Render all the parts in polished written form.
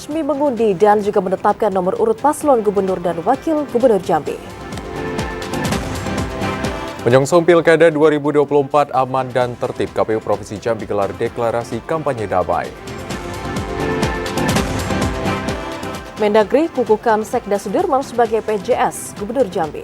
resmi mengundi dan juga menetapkan nomor urut paslon gubernur dan wakil gubernur Jambi. Menyongsong Pilkada 2024 aman dan tertib, KPU Provinsi Jambi gelar deklarasi kampanye damai. Mendagri kukuhkan Sekda Sudirman sebagai PJS Gubernur Jambi.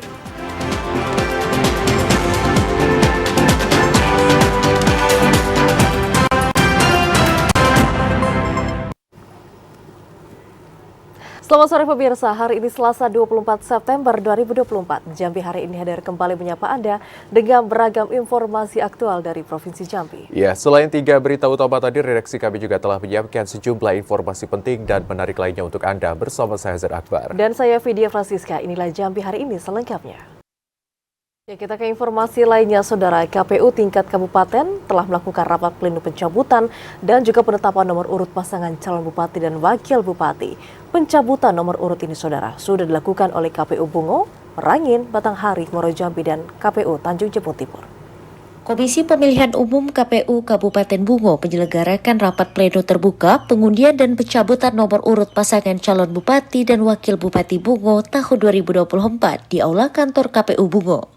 Selamat sore pemirsa, hari ini Selasa 24 September 2024. Jambi hari ini hadir kembali menyapa Anda dengan beragam informasi aktual dari Provinsi Jambi. Ya, selain 3 berita utama tadi, redaksi kami juga telah menyiapkan sejumlah informasi penting dan menarik lainnya untuk Anda bersama saya Zed Akbar. Dan saya Vidya Francisca, inilah Jambi hari ini selengkapnya. Ya, kita ke informasi lainnya, Saudara. KPU tingkat kabupaten telah melakukan rapat pleno pencabutan dan juga penetapan nomor urut pasangan calon bupati dan wakil bupati. Pencabutan nomor urut ini, Saudara, sudah dilakukan oleh KPU Bungo, Merangin, Batanghari, Muaro Jambi, dan KPU Tanjung Jabung Timur. Komisi Pemilihan Umum KPU Kabupaten Bungo menyelenggarakan rapat pleno terbuka pengundian dan pencabutan nomor urut pasangan calon bupati dan wakil bupati Bungo tahun 2024 di Aula Kantor KPU Bungo.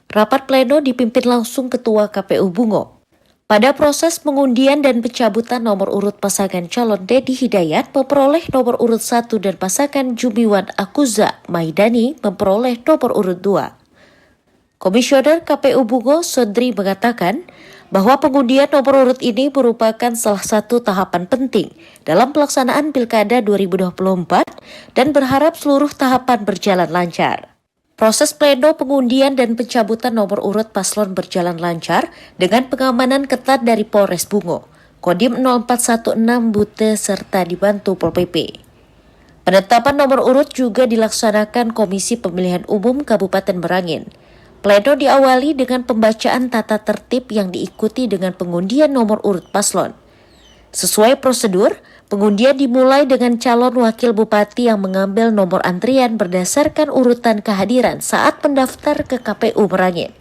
Rapat pleno dipimpin langsung Ketua KPU Bungo. Pada proses pengundian dan pencabutan nomor urut pasangan calon Dedi Hidayat memperoleh nomor urut 1 dan pasangan Jumiwan Akuza Maidani memperoleh nomor urut 2. Komisioner KPU Bungo Sodri mengatakan bahwa pengundian nomor urut ini merupakan salah satu tahapan penting dalam pelaksanaan Pilkada 2024 dan berharap seluruh tahapan berjalan lancar. Proses pleno pengundian dan pencabutan nomor urut paslon berjalan lancar dengan pengamanan ketat dari Polres Bungo, Kodim 0416 Bute serta dibantu Pol PP. Penetapan nomor urut juga dilaksanakan Komisi Pemilihan Umum Kabupaten Merangin. Pleno diawali dengan pembacaan tata tertib yang diikuti dengan pengundian nomor urut paslon. Sesuai prosedur, pengundian dimulai dengan calon wakil bupati yang mengambil nomor antrian berdasarkan urutan kehadiran saat mendaftar ke KPU Merangin.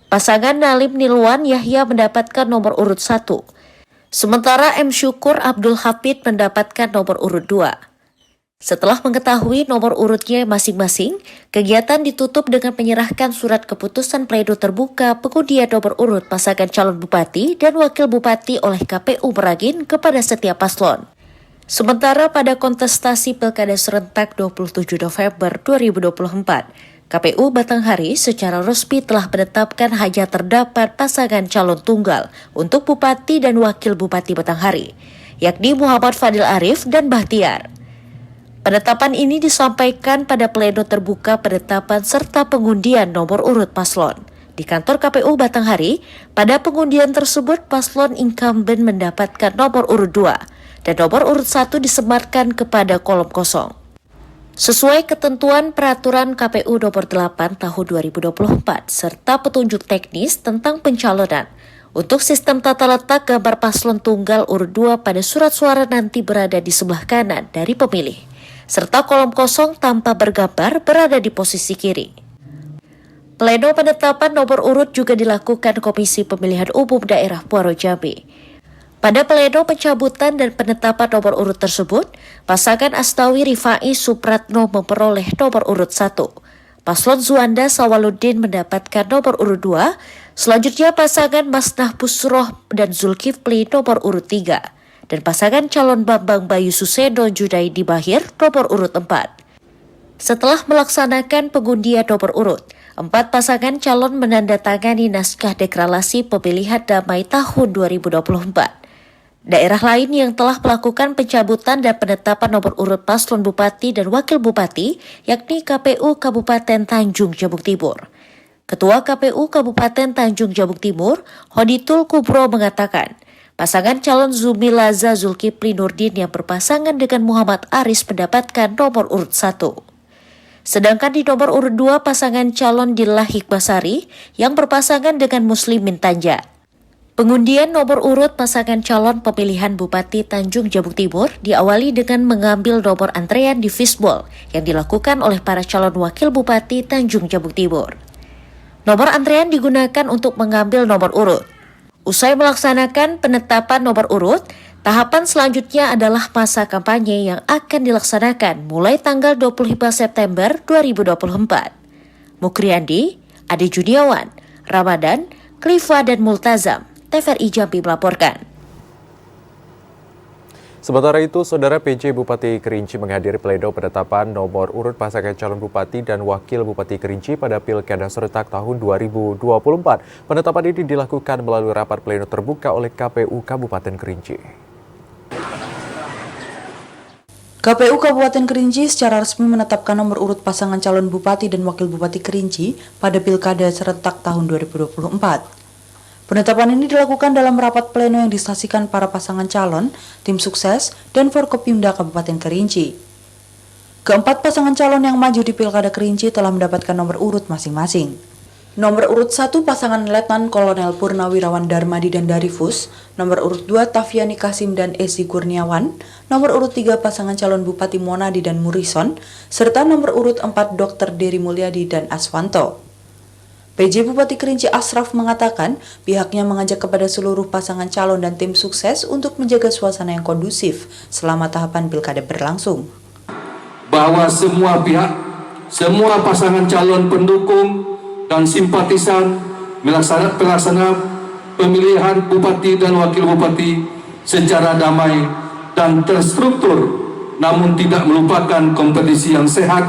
Pasangan Nalim Nilwan Yahya mendapatkan nomor urut 1, sementara M. Syukur Abdul Hafid mendapatkan nomor urut 2. Setelah mengetahui nomor urutnya masing-masing, kegiatan ditutup dengan menyerahkan surat keputusan pleno terbuka pengundian nomor urut pasangan calon bupati dan wakil bupati oleh KPU Merangin kepada setiap paslon. Sementara pada kontestasi Pilkada serentak 27 November 2024, KPU Batanghari secara resmi telah menetapkan hanya terdapat pasangan calon tunggal untuk bupati dan wakil bupati Batanghari, yakni Muhammad Fadil Arif dan Bahtiar. Penetapan ini disampaikan pada pleno terbuka penetapan serta pengundian nomor urut paslon. Di kantor KPU Batanghari, pada pengundian tersebut paslon incumbent mendapatkan nomor urut 2 dan nomor urut 1 disematkan kepada kolom kosong. Sesuai ketentuan peraturan KPU nomor 8 tahun 2024 serta petunjuk teknis tentang pencalonan, untuk sistem tata letak gambar paslon tunggal urut 2 pada surat suara nanti berada di sebelah kanan dari pemilih, serta kolom kosong tanpa bergambar berada di posisi kiri. Pleno penetapan nomor urut juga dilakukan Komisi Pemilihan Umum Daerah Muaro Jambi. Pada pleno pencabutan dan penetapan nomor urut tersebut, pasangan Astawi Rifai Supratno memperoleh nomor urut 1. Paslon Zuanda Sawaludin mendapatkan nomor urut 2, selanjutnya pasangan Masnah Busroh dan Zulkifli nomor urut 3. Dan pasangan calon Bambang Bayu Suseno Junaidi Bahir nomor urut 4. Setelah melaksanakan pengundian nomor urut, 4 pasangan calon menandatangani naskah deklarasi pemilihan damai tahun 2024. Daerah lain yang telah melakukan pencabutan dan penetapan nomor urut paslon bupati dan wakil bupati yakni KPU Kabupaten Tanjung Jabung Timur. Ketua KPU Kabupaten Tanjung Jabung Timur, Hoditul Kubro mengatakan, pasangan calon Zumilaza Zulkifli Nurdin yang berpasangan dengan Muhammad Aris mendapatkan nomor urut 1. Sedangkan di nomor urut 2 pasangan calon Dillah Hikmasari yang berpasangan dengan Muslimin Tanja. Pengundian nomor urut pasangan calon pemilihan Bupati Tanjung Jabung Timur diawali dengan mengambil nomor antrean di fishbowl yang dilakukan oleh para calon wakil Bupati Tanjung Jabung Timur. Nomor antrean digunakan untuk mengambil nomor urut. Usai melaksanakan penetapan nomor urut, Tahapan selanjutnya adalah masa kampanye yang akan dilaksanakan mulai tanggal 25 September 2024. Mukriandi, Ade Juniawan, Ramadan, Klifa dan Multazam, TVRI Jambi melaporkan. Sementara itu, Saudara PJ Bupati Kerinci menghadiri pleno penetapan nomor urut pasangan calon bupati dan wakil bupati Kerinci pada Pilkada serentak tahun 2024. Penetapan ini dilakukan melalui rapat pleno terbuka oleh KPU Kabupaten Kerinci. KPU Kabupaten Kerinci secara resmi menetapkan nomor urut pasangan calon bupati dan wakil bupati Kerinci pada Pilkada serentak tahun 2024. Penetapan ini dilakukan dalam rapat pleno yang disaksikan para pasangan calon, tim sukses, dan Forkopimda Kabupaten Kerinci. Keempat pasangan calon yang maju di Pilkada Kerinci telah mendapatkan nomor urut masing-masing. Nomor urut 1 pasangan Letnan Kolonel Purnawirawan Darmadi dan Darifus, nomor urut 2 Tafiani Kasim dan Esi Kurniawan, nomor urut 3 pasangan calon Bupati Monadi dan Murison, serta nomor urut 4 Dr. Dery Mulyadi dan Aswanto. PJ Bupati Kerinci Asraf mengatakan pihaknya mengajak kepada seluruh pasangan calon dan tim sukses untuk menjaga suasana yang kondusif selama tahapan pilkada berlangsung. Bahwa semua pihak, semua pasangan calon pendukung dan simpatisan melaksanakan pemilihan bupati dan wakil bupati secara damai dan terstruktur, namun tidak melupakan kompetisi yang sehat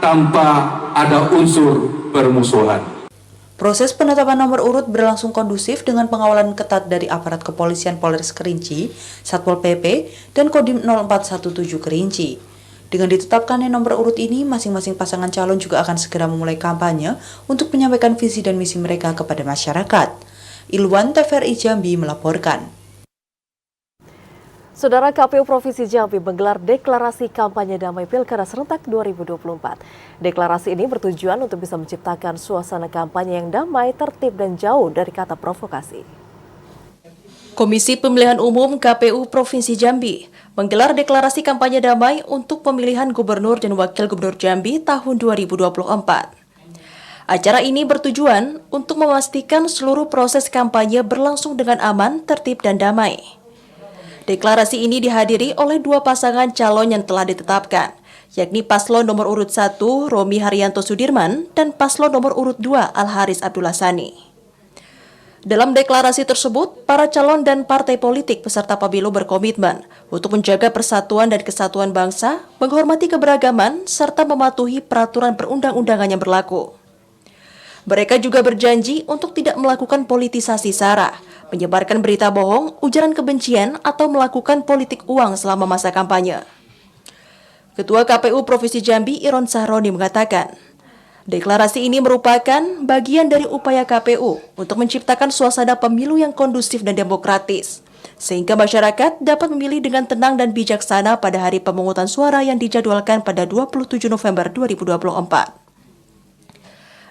tanpa ada unsur permusuhan. Proses penetapan nomor urut berlangsung kondusif dengan pengawalan ketat dari aparat kepolisian Polres Kerinci, Satpol PP, dan Kodim 0417 Kerinci. Dengan ditetapkannya nomor urut ini, masing-masing pasangan calon juga akan segera memulai kampanye untuk menyampaikan visi dan misi mereka kepada masyarakat. Ilwan, TVRI Jambi melaporkan. Saudara, KPU Provinsi Jambi menggelar deklarasi kampanye damai Pilkada serentak 2024. Deklarasi ini bertujuan untuk bisa menciptakan suasana kampanye yang damai, tertib, dan jauh dari kata provokasi. Komisi Pemilihan Umum KPU Provinsi Jambi menggelar deklarasi kampanye damai untuk pemilihan Gubernur dan Wakil Gubernur Jambi tahun 2024. Acara ini bertujuan untuk memastikan seluruh proses kampanye berlangsung dengan aman, tertib, dan damai. Deklarasi ini dihadiri oleh dua pasangan calon yang telah ditetapkan, yakni Paslon nomor urut 1 Romi Haryanto Sudirman dan Paslon nomor urut 2 Al-Haris Abdullah Sani. Dalam deklarasi tersebut, para calon dan partai politik peserta pemilu berkomitmen untuk menjaga persatuan dan kesatuan bangsa, menghormati keberagaman, serta mematuhi peraturan perundang-undangan yang berlaku. Mereka juga berjanji untuk tidak melakukan politisasi sara, menyebarkan berita bohong, ujaran kebencian, atau melakukan politik uang selama masa kampanye. Ketua KPU Provinsi Jambi Iron Sahroni mengatakan, deklarasi ini merupakan bagian dari upaya KPU untuk menciptakan suasana pemilu yang kondusif dan demokratis, sehingga masyarakat dapat memilih dengan tenang dan bijaksana pada hari pemungutan suara yang dijadwalkan pada 27 November 2024.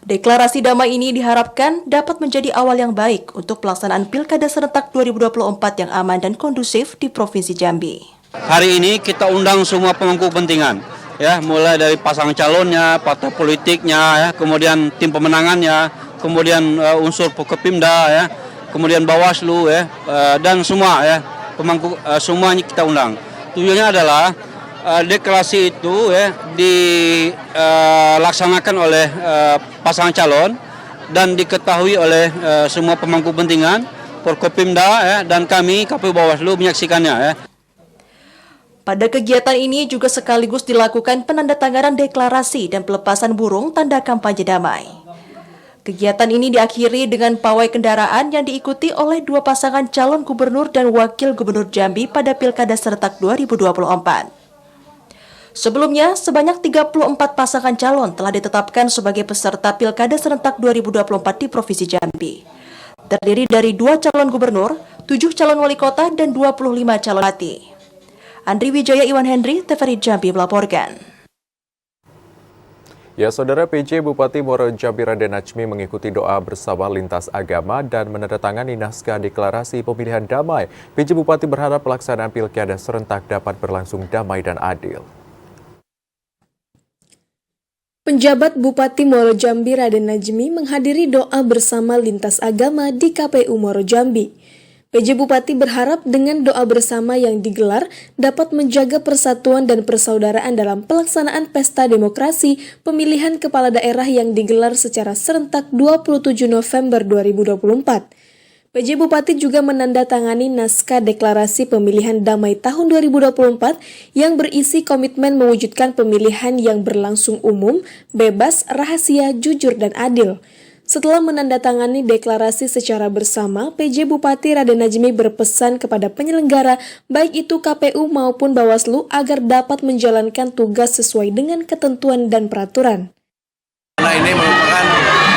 Deklarasi damai ini diharapkan dapat menjadi awal yang baik untuk pelaksanaan Pilkada serentak 2024 yang aman dan kondusif di Provinsi Jambi. Hari ini kita undang semua pemangku kepentingan, ya, mulai dari pasangan calonnya, partai politiknya, ya, kemudian tim pemenangannya, kemudian unsur Forkopimda, ya, kemudian Bawaslu, ya, dan semua, ya, pemangku semuanya kita undang. Tujuannya adalah deklarasi itu, ya, dilaksanakan oleh pasangan calon dan diketahui oleh semua pemangku kepentingan, Forkopimda, ya, dan kami KPU Bawaslu menyaksikannya. Ya. Pada kegiatan ini juga sekaligus dilakukan penandatanganan deklarasi dan pelepasan burung tanda kampanye damai. Kegiatan ini diakhiri dengan pawai kendaraan yang diikuti oleh dua pasangan calon gubernur dan wakil gubernur Jambi pada Pilkada serentak 2024. Sebelumnya, sebanyak 34 pasangan calon telah ditetapkan sebagai peserta Pilkada serentak 2024 di Provinsi Jambi. Terdiri dari 2 calon gubernur, 7 calon wali kota, dan 25 calon bupati. Andri Wijaya Iwan Henry, TVRI Jambi melaporkan. Ya, Saudara, PJ Bupati Muaro Jambi Raden Najmi mengikuti doa bersama lintas agama dan menandatangani naskah deklarasi pemilihan damai. PJ Bupati berharap pelaksanaan Pilkada serentak dapat berlangsung damai dan adil. Penjabat Bupati Muaro Jambi Raden Najmi menghadiri doa bersama lintas agama di KPU Muaro Jambi. PJ Bupati berharap dengan doa bersama yang digelar dapat menjaga persatuan dan persaudaraan dalam pelaksanaan pesta demokrasi pemilihan kepala daerah yang digelar secara serentak 27 November 2024. PJ Bupati juga menandatangani naskah deklarasi pemilihan damai tahun 2024 yang berisi komitmen mewujudkan pemilihan yang berlangsung umum, bebas, rahasia, jujur, dan adil. Setelah menandatangani deklarasi secara bersama, PJ Bupati Raden Najmi berpesan kepada penyelenggara, baik itu KPU maupun Bawaslu, agar dapat menjalankan tugas sesuai dengan ketentuan dan peraturan. Karena ini merupakan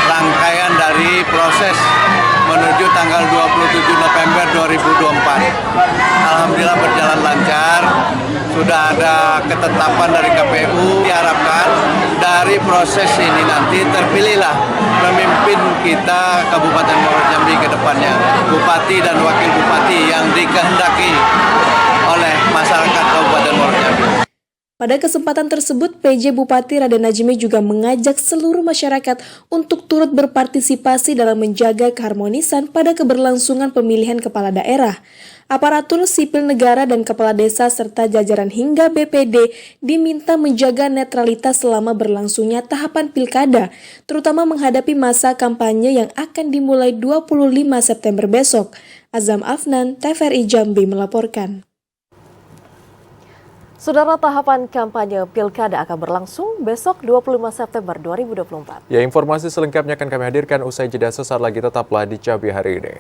rangkaian dari proses menuju tanggal 27 November 2024. Alhamdulillah berjalan lancar, sudah ada ketetapan dari KPU. Diharapkan dari proses ini nanti terpilihlah pemimpin kita Kabupaten Muaro Jambi ke depannya, Bupati dan Wakil Bupati yang dikehendaki oleh masyarakat Kabupaten Muaro Jambi. Pada kesempatan tersebut, PJ Bupati Raden Najmi juga mengajak seluruh masyarakat untuk turut berpartisipasi dalam menjaga keharmonisan pada keberlangsungan pemilihan kepala daerah. Aparatur sipil negara dan kepala desa serta jajaran hingga BPD diminta menjaga netralitas selama berlangsungnya tahapan pilkada, terutama menghadapi masa kampanye yang akan dimulai 25 September besok. Azam Afnan, TVRI Jambi melaporkan. Saudara, tahapan kampanye Pilkada akan berlangsung besok 25 September 2024. Ya, informasi selengkapnya akan kami hadirkan usai jeda sesaat lagi, tetaplah di Jambi hari ini.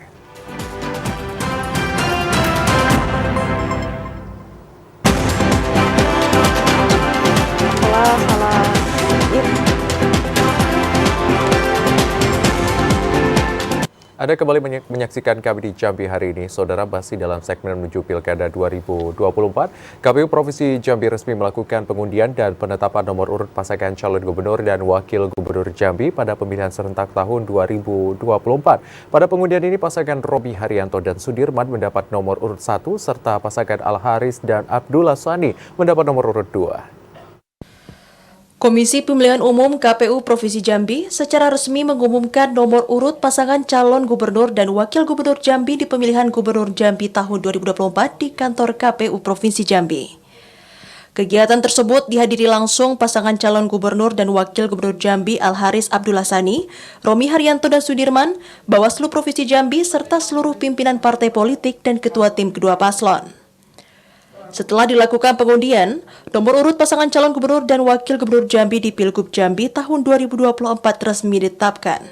Anda kembali menyaksikan kami di Jambi hari ini. Saudara, masih dalam segmen menuju Pilkada 2024, KPU Provinsi Jambi resmi melakukan pengundian dan penetapan nomor urut pasangan calon gubernur dan wakil gubernur Jambi pada pemilihan serentak tahun 2024. Pada pengundian ini, pasangan Romi Haryanto dan Sudirman mendapat nomor urut 1, serta pasangan Al Haris dan Abdullah Sani mendapat nomor urut 2. Komisi Pemilihan Umum KPU Provinsi Jambi secara resmi mengumumkan nomor urut pasangan calon gubernur dan wakil gubernur Jambi di pemilihan gubernur Jambi tahun 2024 di kantor KPU Provinsi Jambi. Kegiatan tersebut dihadiri langsung pasangan calon gubernur dan wakil gubernur Jambi Al Haris Abdullah Sani, Romi Haryanto dan Sudirman, Bawaslu Provinsi Jambi, serta seluruh pimpinan partai politik dan ketua tim kedua paslon. Setelah dilakukan pengundian, nomor urut pasangan calon gubernur dan wakil gubernur Jambi di Pilgub Jambi tahun 2024 resmi ditetapkan.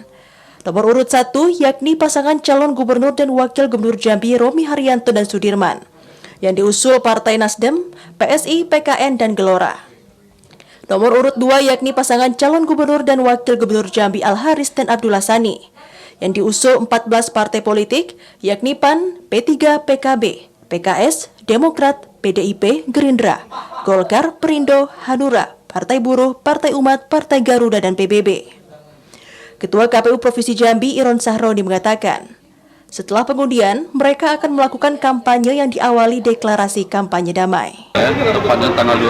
Nomor urut 1 yakni pasangan calon gubernur dan wakil gubernur Jambi Romi Haryanto dan Sudirman, yang diusul Partai Nasdem, PSI, PKN, dan Gelora. Nomor urut 2 yakni pasangan calon gubernur dan wakil gubernur Jambi Al Haris dan Abdullah Sani, yang diusul 14 partai politik yakni PAN, P3, PKB, PKS, Demokrat, PDIP, Gerindra, Golkar, Perindo, Hanura, Partai Buruh, Partai Umat, Partai Garuda, dan PBB. Ketua KPU Provinsi Jambi Iron Sahroni mengatakan, setelah pengundian, mereka akan melakukan kampanye yang diawali deklarasi kampanye damai. Pada tanggal 23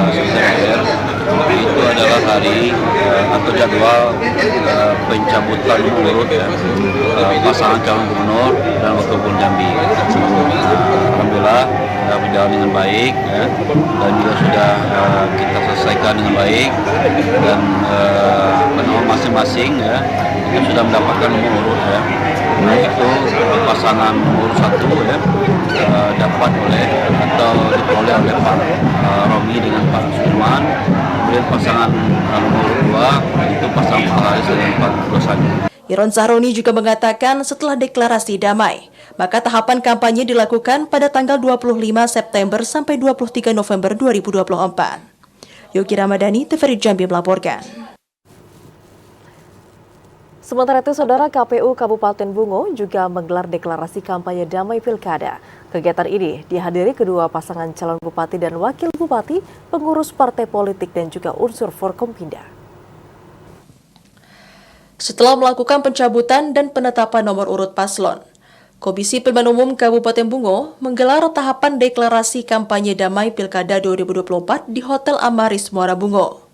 September itu adalah hari atau jadwal pencabutan urut pasangan calon gubernur dan wakil gubernur Jambi. Alhamdulillah berjalan dengan baik dan juga sudah kita selesaikan dengan baik, dan masing-masing itu sudah mendapatkan nomor urut Nah, itu pasangan nomor 1 dapat oleh atau diperoleh oleh Pak Romi dengan Pak Sudirman. Kemudian pasangan nomor 2 itu pasangan Pak Haris dengan Pak Dosani. Iron Sahroni juga mengatakan setelah deklarasi damai, maka tahapan kampanye dilakukan pada tanggal 25 September sampai 23 November 2024. Yogi Ramadhani, TVRI Jambi melaporkan. Sementara itu, Saudara, KPU Kabupaten Bungo juga menggelar deklarasi kampanye damai Pilkada. Kegiatan ini dihadiri kedua pasangan calon bupati dan wakil bupati, pengurus partai politik, dan juga unsur Forkompinda. Setelah melakukan pencabutan dan penetapan nomor urut paslon, Komisi Pemilihan Umum Kabupaten Bungo menggelar tahapan deklarasi kampanye damai Pilkada 2024 di Hotel Amaris Muara Bungo.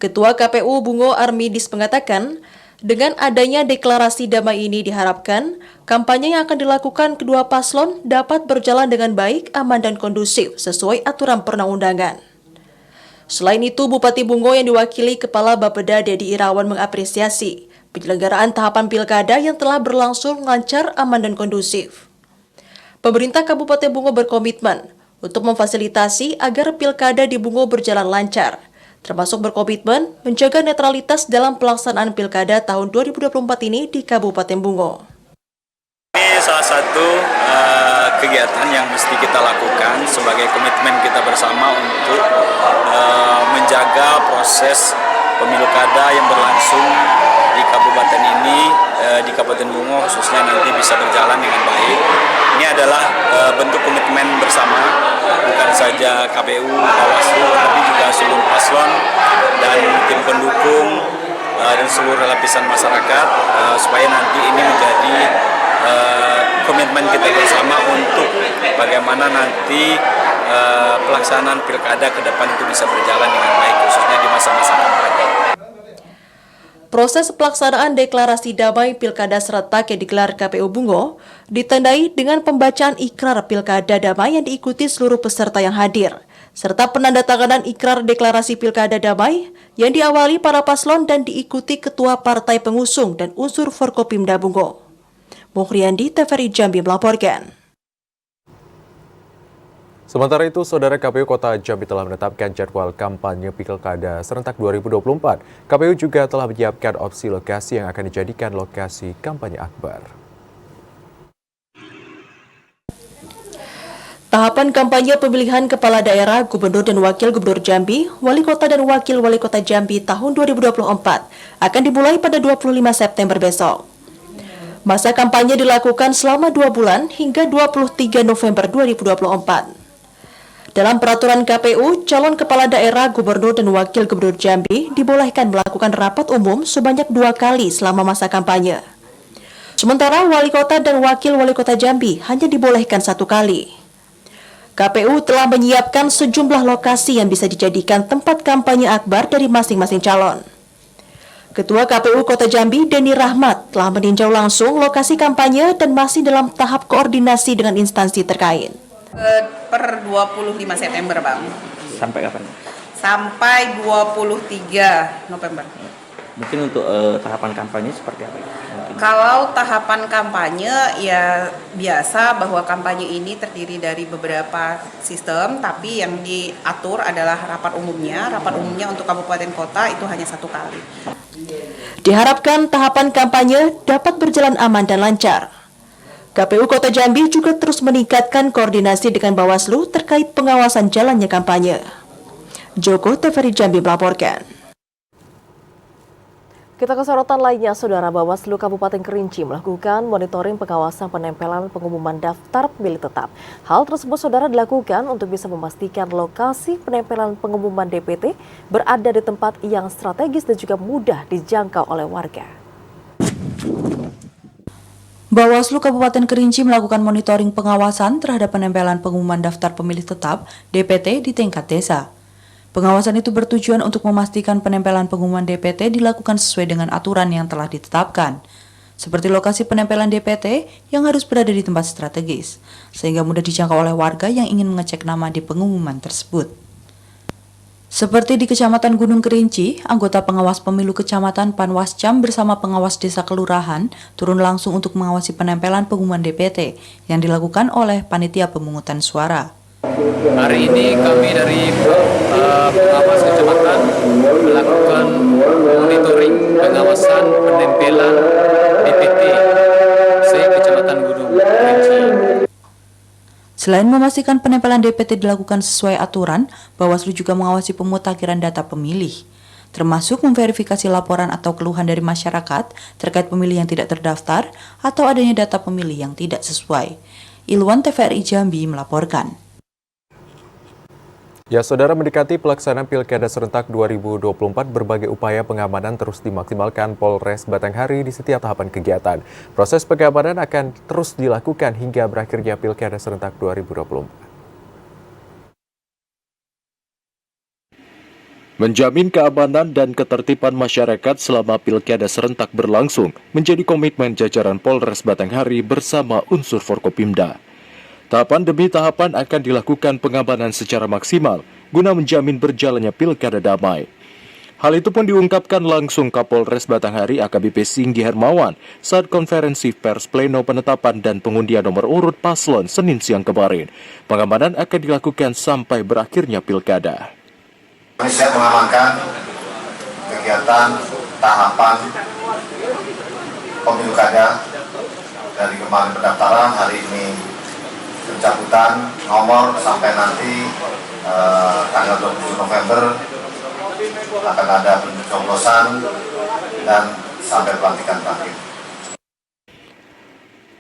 Ketua KPU Bungo Armidis mengatakan, Dengan adanya deklarasi damai ini diharapkan, kampanye yang akan dilakukan kedua paslon dapat berjalan dengan baik, aman, dan kondusif sesuai aturan perundang-undangan. Selain itu, Bupati Bungo yang diwakili Kepala Bapeda Dedi Irawan mengapresiasi penyelenggaraan tahapan pilkada yang telah berlangsung lancar, aman, dan kondusif. Pemerintah Kabupaten Bungo berkomitmen untuk memfasilitasi agar pilkada di Bungo berjalan lancar, termasuk berkomitmen menjaga netralitas dalam pelaksanaan pilkada tahun 2024 ini di Kabupaten Bungo. Ini salah satu kegiatan yang mesti kita lakukan sebagai komitmen kita bersama untuk menjaga proses pemilu kada yang berlangsung di kabupaten ini, di Kabupaten Bungo khususnya nanti bisa berjalan dengan baik. Ini adalah bentuk komitmen bersama, bukan saja KPU, Bawaslu, tapi juga seluruh paslon dan tim pendukung dan seluruh lapisan masyarakat supaya nanti ini menjadi komitmen kita bersama untuk bagaimana nanti pelaksanaan pilkada ke depan itu bisa berjalan dengan baik, khususnya di masa-masa kampanye. Proses pelaksanaan deklarasi damai pilkada serentak yang digelar KPU Bungo ditandai dengan pembacaan ikrar pilkada damai yang diikuti seluruh peserta yang hadir, serta penandatanganan ikrar deklarasi pilkada damai yang diawali para paslon dan diikuti ketua partai pengusung dan unsur Forkopimda Bungo. Muhriandi, TVRI Jambi melaporkan. Sementara itu, Saudara, KPU Kota Jambi telah menetapkan jadwal kampanye Pilkada serentak 2024. KPU juga telah menyiapkan opsi lokasi yang akan dijadikan lokasi kampanye akbar. Tahapan kampanye pemilihan kepala daerah, gubernur dan wakil gubernur Jambi, wali kota dan wakil wali kota Jambi tahun 2024 akan dimulai pada 25 September besok. Masa kampanye dilakukan selama 2 bulan hingga 23 November 2024. Dalam peraturan KPU, calon kepala daerah, gubernur dan wakil gubernur Jambi dibolehkan melakukan rapat umum sebanyak 2 kali selama masa kampanye. Sementara wali kota dan wakil wali kota Jambi hanya dibolehkan 1 kali. KPU telah menyiapkan sejumlah lokasi yang bisa dijadikan tempat kampanye akbar dari masing-masing calon. Ketua KPU Kota Jambi, Denny Rahmat, telah meninjau langsung lokasi kampanye dan masih dalam tahap koordinasi dengan instansi terkait. Per 25 September, Bang. Sampai kapan? Sampai 23 November. Mungkin untuk tahapan kampanye seperti apa? Kalau tahapan kampanye ya biasa bahwa kampanye ini terdiri dari beberapa sistem, tapi yang diatur adalah rapat umumnya. Rapat umumnya untuk kabupaten kota itu hanya 1 kali. Diharapkan tahapan kampanye dapat berjalan aman dan lancar. KPU Kota Jambi juga terus meningkatkan koordinasi dengan Bawaslu terkait pengawasan jalannya kampanye. Joko, TVRI Jambi melaporkan. Kita ke sorotan lainnya, Saudara. Bawaslu Kabupaten Kerinci melakukan monitoring pengawasan penempelan pengumuman daftar pemilih tetap. Hal tersebut, Saudara, dilakukan untuk bisa memastikan lokasi penempelan pengumuman DPT berada di tempat yang strategis dan juga mudah dijangkau oleh warga. Bawaslu Kabupaten Kerinci melakukan monitoring pengawasan terhadap penempelan pengumuman daftar pemilih tetap DPT di tingkat desa. Pengawasan itu bertujuan untuk memastikan penempelan pengumuman DPT dilakukan sesuai dengan aturan yang telah ditetapkan, seperti lokasi penempelan DPT yang harus berada di tempat strategis, sehingga mudah dijangkau oleh warga yang ingin mengecek nama di pengumuman tersebut. Seperti di Kecamatan Gunung Kerinci, anggota pengawas pemilu Kecamatan Panwascam bersama pengawas desa kelurahan turun langsung untuk mengawasi penempelan pengumuman DPT yang dilakukan oleh panitia pemungutan suara. Hari ini kami dari pengawas kecamatan melakukan monitoring pengawasan penempelan DPT se-Kecamatan Gunung Kerinci. Selain memastikan penempelan DPT dilakukan sesuai aturan, Bawaslu juga mengawasi pemutakhiran data pemilih, termasuk memverifikasi laporan atau keluhan dari masyarakat terkait pemilih yang tidak terdaftar atau adanya data pemilih yang tidak sesuai. Ilwan, TVRI Jambi melaporkan. Ya, Saudara, mendekati pelaksanaan Pilkada serentak 2024, berbagai upaya pengamanan terus dimaksimalkan Polres Batanghari di setiap tahapan kegiatan. Proses pengamanan akan terus dilakukan hingga berakhirnya Pilkada serentak 2024. Menjamin keamanan dan ketertiban masyarakat selama pilkada serentak berlangsung menjadi komitmen jajaran Polres Batanghari bersama unsur Forkopimda. Tahapan demi tahapan akan dilakukan pengamanan secara maksimal guna menjamin berjalannya pilkada damai. Hal itu pun diungkapkan langsung Kapolres Batanghari AKBP Singgi Hermawan saat konferensi pers pleno penetapan dan pengundian nomor urut paslon Senin siang kemarin. Pengamanan akan dilakukan sampai berakhirnya pilkada. Kami siap mengamankan kegiatan tahapan pemilu kada dari kemarin pendaftaran, hari ini pencabutan nomor sampai nanti tanggal 27 November akan ada pencoblosan dan sampai pelantikan terakhir.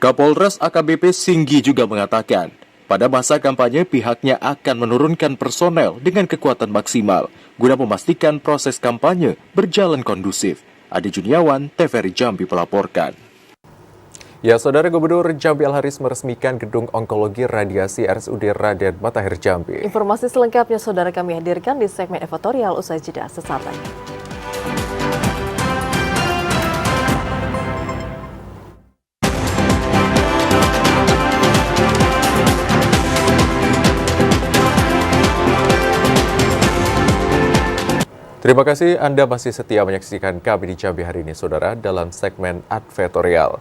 Kapolres AKBP Singgi juga mengatakan, pada masa kampanye pihaknya akan menurunkan personel dengan kekuatan maksimal guna memastikan proses kampanye berjalan kondusif. Adi Juniawan, TVRI Jambi melaporkan. Ya, Saudara Gubernur Jambi Al-Haris meresmikan gedung onkologi radiasi RSUD Raden Matahir Jambi. Informasi selengkapnya Saudara kami hadirkan di segmen editorial usai jeda sesaat lagi. Terima kasih Anda masih setia menyaksikan kami di Jambi hari ini, Saudara, dalam segmen editorial.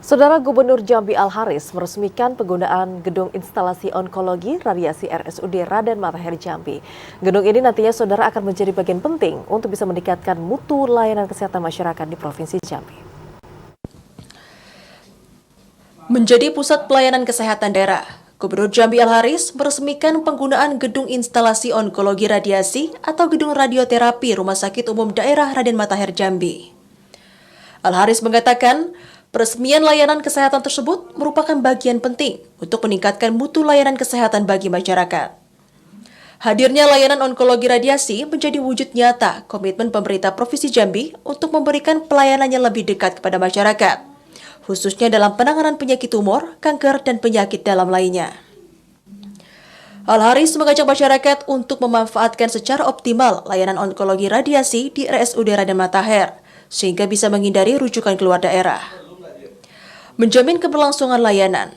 Saudara Gubernur Jambi Al-Haris meresmikan penggunaan gedung instalasi onkologi radiasi RSUD Raden Matahir Jambi. Gedung ini nantinya Saudara akan menjadi bagian penting untuk bisa meningkatkan mutu layanan kesehatan masyarakat di Provinsi Jambi. Menjadi pusat pelayanan kesehatan daerah, Gubernur Jambi Al-Haris meresmikan penggunaan gedung instalasi onkologi radiasi atau gedung radioterapi Rumah Sakit Umum Daerah Raden Matahir Jambi. Al-Haris mengatakan, peresmian layanan kesehatan tersebut merupakan bagian penting untuk meningkatkan mutu layanan kesehatan bagi masyarakat. Hadirnya layanan onkologi radiasi menjadi wujud nyata komitmen pemerintah Provinsi Jambi untuk memberikan pelayanan yang lebih dekat kepada masyarakat, khususnya dalam penanganan penyakit tumor, kanker, dan penyakit dalam lainnya. Al-Haris mengajak masyarakat untuk memanfaatkan secara optimal layanan onkologi radiasi di RSUD Raden Matahir, sehingga bisa menghindari rujukan keluar daerah. Menjamin keberlangsungan layanan,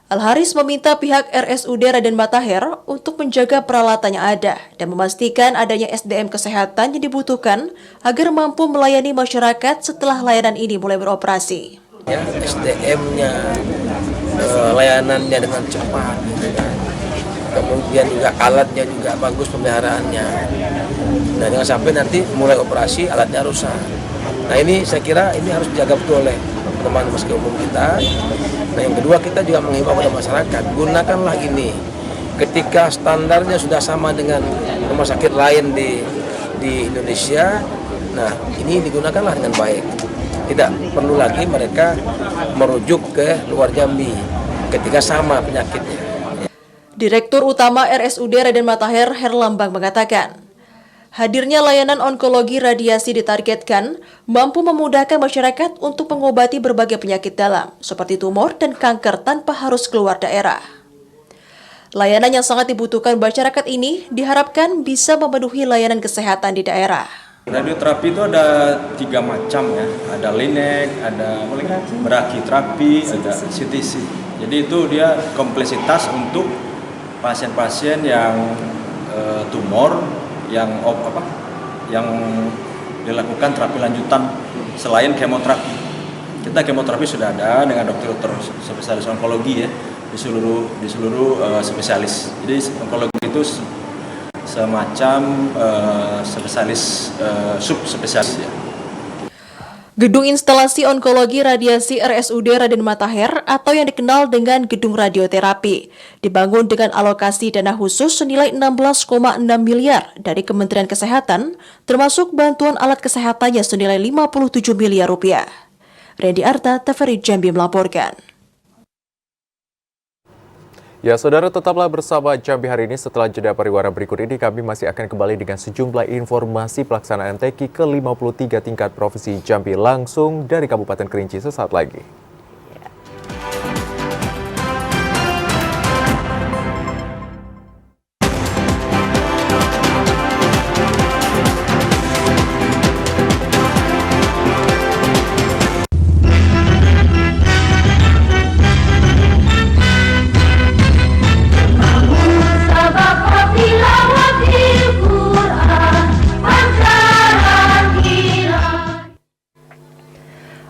Al-Haris meminta pihak RSUD Raden Matahir untuk menjaga peralatan yang ada dan memastikan adanya SDM kesehatan yang dibutuhkan agar mampu melayani masyarakat setelah layanan ini mulai beroperasi. Ya, SDM-nya, layanannya dengan cepat, gitu kan. Kemudian juga alatnya juga bagus pemeliharaannya. Nah, jangan sampai nanti mulai operasi alatnya rusak. Nah, ini saya kira ini harus dijaga betul oleh teman-teman rumah sakit umum kita. Nah, yang kedua kita juga menghimbau kepada masyarakat, gunakanlah ini. Ketika standarnya sudah sama dengan rumah sakit lain di Indonesia, nah ini digunakanlah dengan baik. Tidak perlu lagi mereka merujuk ke luar Jambi ketika sama penyakitnya. Direktur Utama RSUD Raden Matahir Herlambang mengatakan, hadirnya layanan onkologi radiasi ditargetkan mampu memudahkan masyarakat untuk mengobati berbagai penyakit dalam seperti tumor dan kanker tanpa harus keluar daerah. Layanan yang sangat dibutuhkan masyarakat ini diharapkan bisa memenuhi layanan kesehatan di daerah. Radioterapi itu ada 3 macam ya, ada linek, ada brachyterapi, ada CTC. Jadi itu dia kompleksitas untuk pasien-pasien yang tumor, yang dilakukan terapi lanjutan selain kemoterapi. Kita kemoterapi sudah ada dengan dokter spesialis onkologi ya di seluruh spesialis. Jadi onkologi itu semacam spesialis subspesialis ya. Gedung instalasi onkologi radiasi RSUD Raden Matahir atau yang dikenal dengan gedung radioterapi dibangun dengan alokasi dana khusus senilai 16,6 miliar dari Kementerian Kesehatan, termasuk bantuan alat kesehatannya senilai 57 miliar rupiah. Randy Arta, TVRI Jambi melaporkan. Ya, Saudara, tetaplah bersama Jambi hari ini. Setelah jeda pariwara berikut ini, kami masih akan kembali dengan sejumlah informasi pelaksanaan TEKI ke-53 tingkat Provinsi Jambi langsung dari Kabupaten Kerinci sesaat lagi.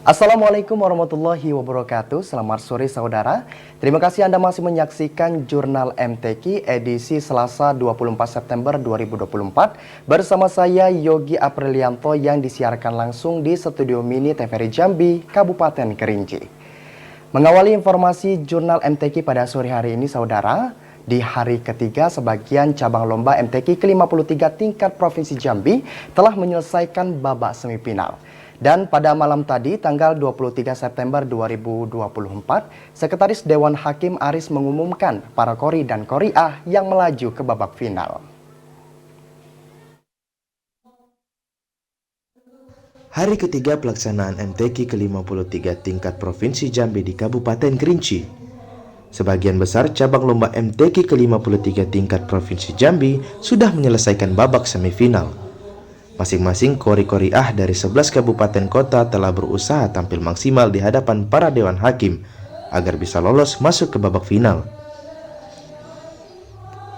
Assalamualaikum warahmatullahi wabarakatuh. Selamat sore saudara. Terima kasih Anda masih menyaksikan Jurnal MTQ edisi Selasa 24 September 2024 bersama saya Yogi Aprilianto yang disiarkan langsung di Studio Mini TVRI Jambi, Kabupaten Kerinci. Mengawali informasi Jurnal MTQ pada sore hari ini saudara, di hari ketiga sebagian cabang lomba MTQ ke-53 tingkat Provinsi Jambi telah menyelesaikan babak semifinal. Dan pada malam tadi, tanggal 23 September 2024, Sekretaris Dewan Hakim Aris mengumumkan para kori dan koriah yang melaju ke babak final. Hari ketiga pelaksanaan MTQ ke-53 tingkat Provinsi Jambi di Kabupaten Kerinci. Sebagian besar cabang lomba MTQ ke-53 tingkat Provinsi Jambi sudah menyelesaikan babak semifinal. Masing-masing kori-koriah dari 11 kabupaten kota telah berusaha tampil maksimal di hadapan para dewan hakim agar bisa lolos masuk ke babak final.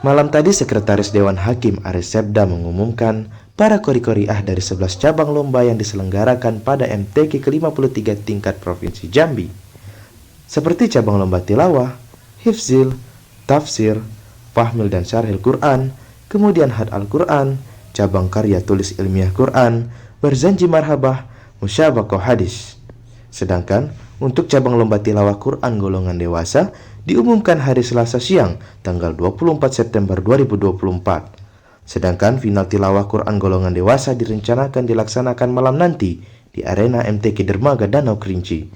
Malam tadi Sekretaris Dewan Hakim Aris Sebda mengumumkan para kori-koriah dari 11 cabang lomba yang diselenggarakan pada MTQ ke-53 tingkat Provinsi Jambi, seperti cabang lomba tilawah, hifzil, tafsir, fahmil dan syarhil Quran, kemudian had Al-Quran, cabang karya tulis ilmiah Quran, berzanji marhabah, musyabakoh hadis. Sedangkan untuk cabang lomba tilawah Quran golongan dewasa diumumkan hari Selasa siang tanggal 24 September 2024. Sedangkan final tilawah Quran golongan dewasa direncanakan dilaksanakan malam nanti di arena MTQ Dermaga Danau Kerinci.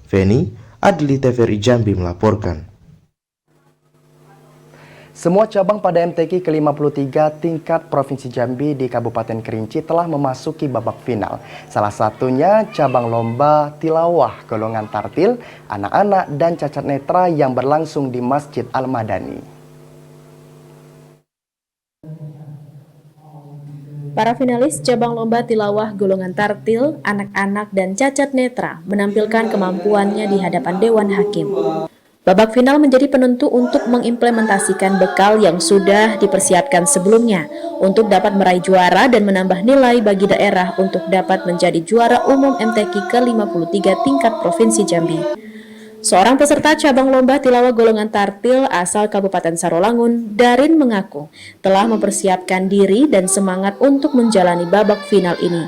Feni, Adli TVRI Jambi melaporkan. Semua cabang pada MTQ ke-53 tingkat Provinsi Jambi di Kabupaten Kerinci telah memasuki babak final. Salah satunya cabang lomba tilawah golongan tartil, anak-anak dan cacat netra yang berlangsung di Masjid Al-Madani. Para finalis cabang lomba tilawah golongan tartil, anak-anak dan cacat netra menampilkan kemampuannya di hadapan Dewan Hakim. Babak final menjadi penentu untuk mengimplementasikan bekal yang sudah dipersiapkan sebelumnya untuk dapat meraih juara dan menambah nilai bagi daerah untuk dapat menjadi juara umum MTQ ke-53 tingkat Provinsi Jambi. Seorang peserta cabang lomba tilawah golongan tartil asal Kabupaten Sarolangun, Darin mengaku telah mempersiapkan diri dan semangat untuk menjalani babak final ini.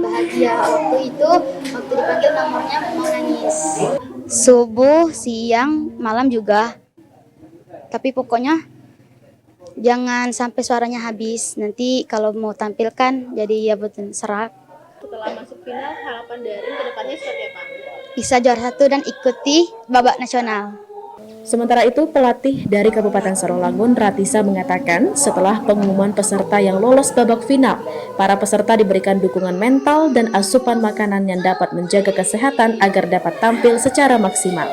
Bahagia waktu itu, waktu dipanggil nomornya mau nangis. Subuh, siang, malam juga. Tapi pokoknya jangan sampai suaranya habis. Nanti kalau mau tampilkan jadi ya betul serak. Setelah masuk final, harapan Darin ke depannya seperti apa? Bisa juara 1 dan ikuti babak nasional. Sementara itu, pelatih dari Kabupaten Sarolangun, Ratisa, mengatakan setelah pengumuman peserta yang lolos babak final, para peserta diberikan dukungan mental dan asupan makanan yang dapat menjaga kesehatan agar dapat tampil secara maksimal.